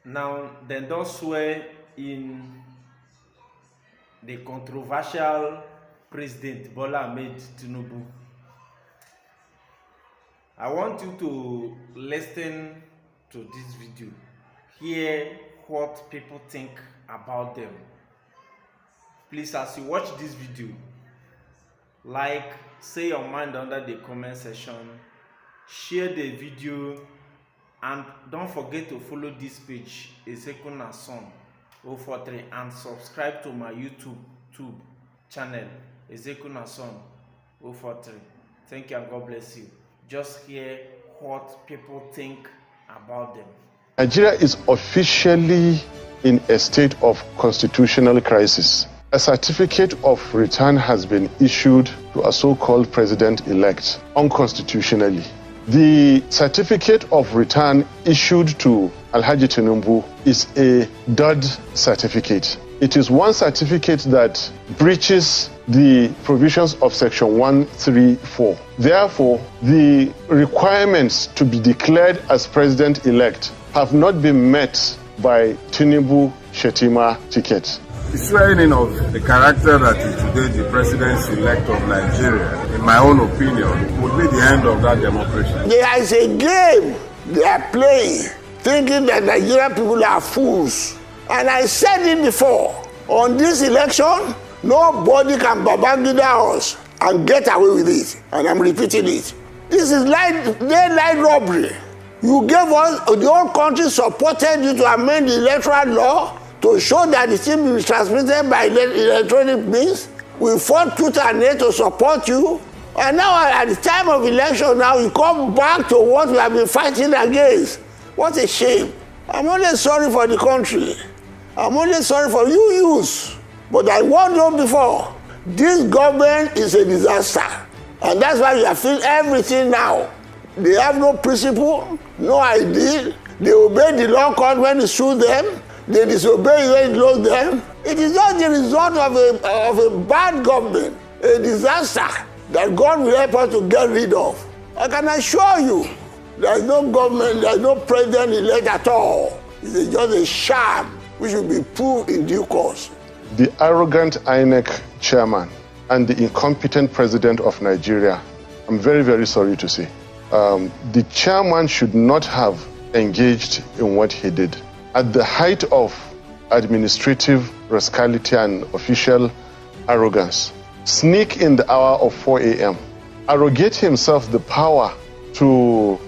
Now, dem don swear in the controversial President Bola Amed Tinubu. I want you to listen to this video, hear what people think about them. Please, as you watch this video, like, say your mind under the comment section, share the video, and don't forget to follow this page, Ezekuna Son 043, and subscribe to my YouTube channel, Ezekuna Son 043. Thank you and God bless you. Just hear what people think about them. Nigeria is officially in a state of constitutional crisis. A certificate of return has been issued to a so-called president-elect unconstitutionally. The certificate of return issued to Alhaji Tinubu is a dud certificate. It is one certificate that breaches the provisions of Section 134. Therefore, the requirements to be declared as president-elect have not been met by Tinubu Shetima ticket. The swearing in of the character that is today the president-elect of Nigeria, in my own opinion, would be the end of that democracy. There is a game they are playing, thinking that Nigerian people are fools. And I said it before, on this election, nobody can babangida us and get away with it. And I'm repeating it. This is daylight robbery. You gave us, the whole country supported you to amend the electoral law to show that the thing will be transmitted by electronic means. We fought tooth and nail to support you. And now at the time of election now, you come back to what we have been fighting against. What a shame. I'm only sorry for the country. I'm only sorry for you youths. But I warned you before, this government is a disaster. And that's why you are feeling everything now. They have no principle, no idea. They obey the law court when it suits them. They disobey when it loads them. It is not the result of a bad government, a disaster that God will help us to get rid of. I can assure you, there is no government, there is no president-elect at all. It is just a sham which will be proved in due course. The arrogant INEC chairman and the incompetent president of Nigeria, I'm very, very sorry to say, the chairman should not have engaged in what he did. At the height of administrative rascality and official arrogance, sneak in the hour of 4 a.m., arrogate himself the power to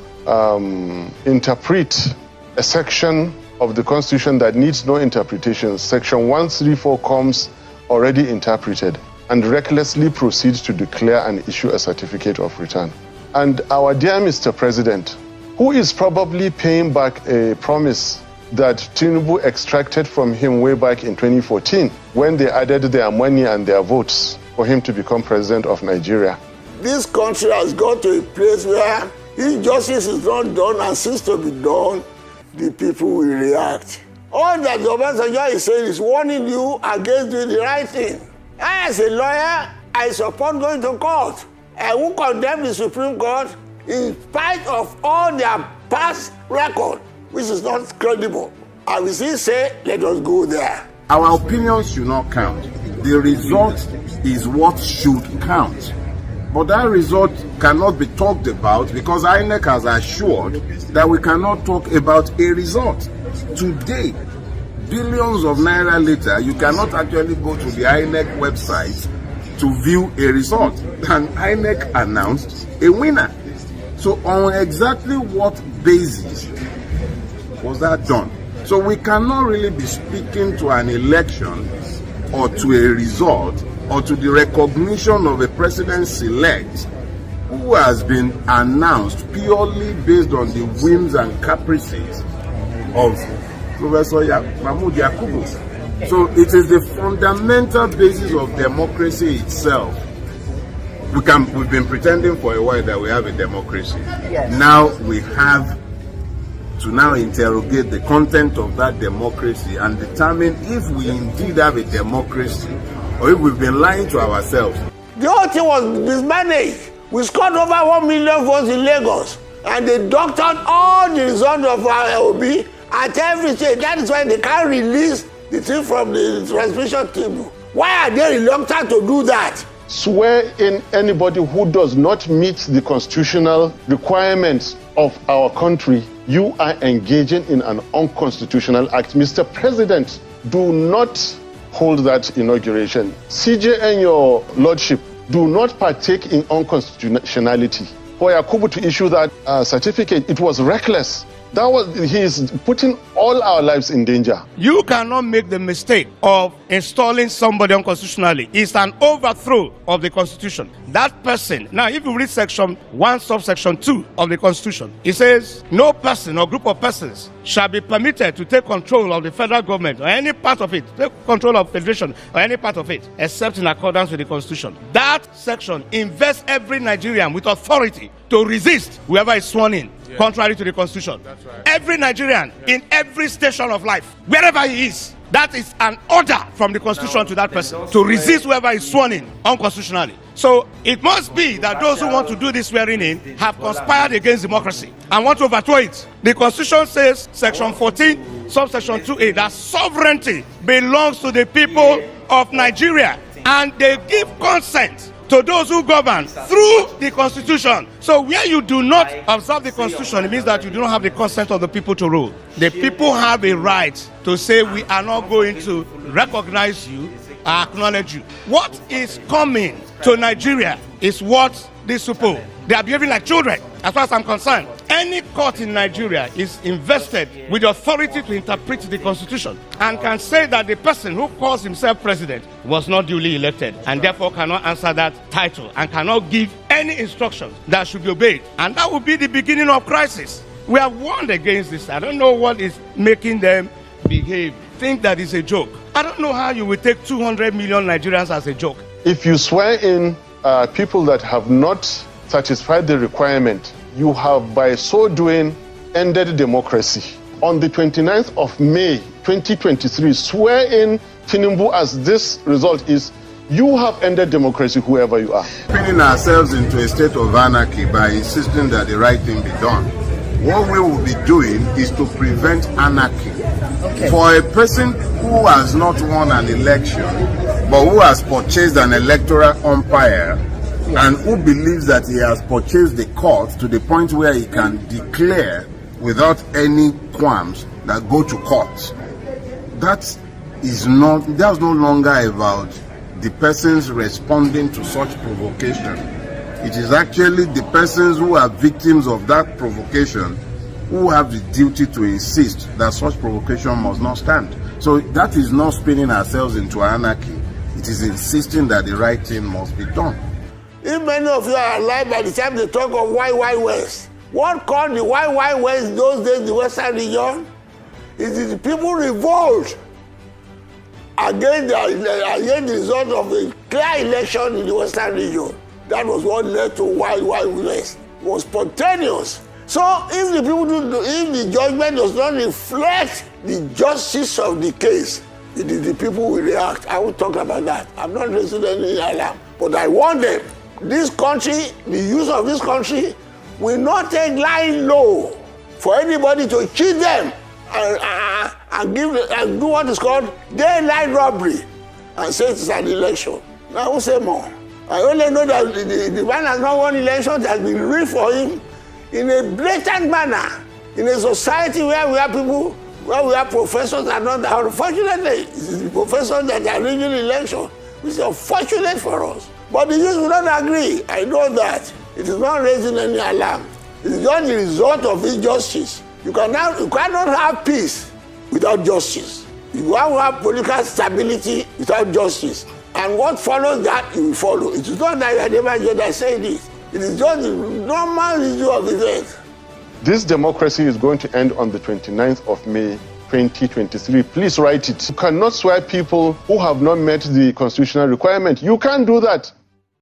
interpret a section of the Constitution that needs no interpretation. Section 134 comes already interpreted, and recklessly proceeds to declare and issue a certificate of return. And our dear Mr. President, who is probably paying back a promise that Tinubu extracted from him way back in 2014 when they added their money and their votes for him to become president of Nigeria. This country has got to a place where if justice is not done and seems to be done, the people will react. All that the Obasanjo is saying is warning you against doing the right thing. I, as a lawyer, I support going to court. I will condemn the Supreme Court in spite of all their past record, which is not credible. I will still say, let us go there. Our opinions should not count. The result is what should count. But that result cannot be talked about because INEC has assured that we cannot talk about a result. Today, billions of naira later, you cannot actually go to the INEC website to view a result. And INEC announced a winner. So on exactly what basis was that done? So we cannot really be speaking to an election or to a result or to the recognition of a president-elect who has been announced purely based on the whims and caprices of Professor Mahmoud Yakubu. So it is the fundamental basis of democracy itself. We've been pretending for a while that we have a democracy. Yes. Now we have to now interrogate the content of that democracy and determine if we indeed have a democracy or if we've been lying to ourselves. The whole thing was mismanaged. We scored over 1 million votes in Lagos, and they doctored all the results of our LB at everything. That is why they can't release the thing from the transmission table. Why are they reluctant to do that? Swear in anybody who does not meet the constitutional requirements of our country. You are engaging in an unconstitutional act. Mr. President, do not hold that inauguration. CJ and your lordship, do not partake in unconstitutionality. For Yakubu to issue that certificate, it was reckless. He is putting all our lives in danger. You cannot make the mistake of installing somebody unconstitutionally. It's an overthrow of the Constitution. That person, now if you read section 1, subsection 2 of the Constitution, it says, no person or group of persons shall be permitted to take control of the federal government or any part of it, take control of federation or any part of it, except in accordance with the Constitution. That section invests every Nigerian with authority to resist whoever is sworn in, contrary to the Constitution. That's right. Every Nigerian in every station of life, wherever he is, that is an order from the Constitution to that person to resist whoever is sworn in unconstitutionally. So it must be that those who want to do this swearing in have conspired against democracy and want to overthrow it. The Constitution says, section 14, subsection 2A, that sovereignty belongs to the people of Nigeria, and they give consent to those who govern through the Constitution. So where you do not observe the Constitution, it means that you do not have the consent of the people to rule. The people have a right to say, we are not going to recognize you or acknowledge you. What is coming to Nigeria is what these people, they are behaving like children, as far as I'm concerned. Any court in Nigeria is invested with the authority to interpret the Constitution and can say that the person who calls himself president was not duly elected and therefore cannot answer that title and cannot give any instructions that should be obeyed. And that would be the beginning of crisis. We have warned against this. I don't know what is making them behave, think that it's a joke. I don't know how you will take 200 million Nigerians as a joke. If you swear in people that have not satisfied the requirement, you have by so doing ended democracy. On the 29th of May 2023, swear in Tinubu as this result is. You have ended democracy, whoever you are. Pinning ourselves into a state of anarchy by insisting that the right thing be done. What we will be doing is to prevent anarchy. Okay. For a person who has not won an election, but who has purchased an electoral umpire, and who believes that he has purchased the court to the point where he can declare without any qualms that go to court, that's no longer about the persons responding to such provocation. It is actually the persons who are victims of that provocation who have the duty to insist that such provocation must not stand. So that is not spinning ourselves into anarchy. It is insisting that the right thing must be done. If many of you are alive by the time they talk of Wild West, what called the Wild West those days, the Western region, is the people revolt against the result of a clear election in the Western region. That was what led to Wild West. It was spontaneous. So if the people if the judgment does not reflect the justice of the case, it is the people will react. I will talk about that. I'm not raising any alarm, but I warn them. This country, the use of this country, will not take lying low for anybody to cheat them and do what is called daylight robbery and say it's an election. Now, I will say more. I only know that the man has not won election that has been rigged for him in a blatant manner in a society where we have people, where we have professors that are not. Unfortunately, it's the professors that are rigging election, which is unfortunate for us. But the youth will not agree. I know that. It is not raising any alarm. It is just the result of injustice. You cannot have peace without justice. You cannot have political stability without justice. And what follows that, you will follow. It is not that you are never just saying this. It is just the normal issue of events. This democracy is going to end on the 29th of May 2023. Please write it. You cannot swear people who have not met the constitutional requirement. You can't do that.